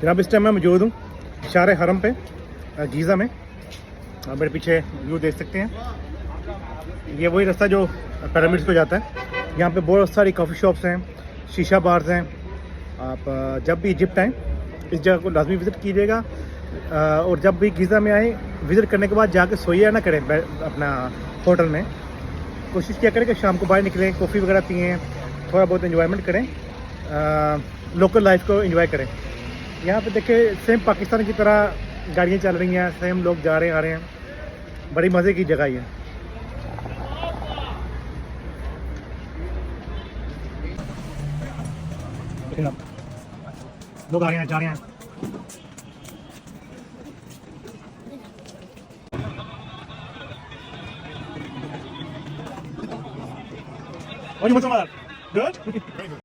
जनाब इस टाइम मैं मौजूद हूँ शार हरम पे गीज़ा में। आप मेरे पीछे व्यू देख सकते हैं। ये वही रास्ता जो पिरामिड्स को जाता है। यहाँ पे बहुत सारी कॉफ़ी शॉप्स हैं, शीशा बार्स हैं। आप जब भी इजिप्ट आएँ इस जगह को लाजमी विज़िट कीजिएगा। और जब भी गीज़ा में आए विज़िट करने के बाद जाके सोइए ना करें अपना होटल में। कोशिश किया करें कि शाम को बाहर निकलें, कॉफ़ी वगैरह पिएँ, थोड़ा बहुत एंजॉयमेंट करें, लोकल लाइफ को एंजॉय करें। यहाँ पे देखिए सेम पाकिस्तान की तरह गाड़ियाँ चल रही हैं, सेम लोग जा रहे हैं आ रहे हैं। बड़ी मज़े की जगह ये। लोग आ रहे हैं जा रहे हैं। What do you want to Good?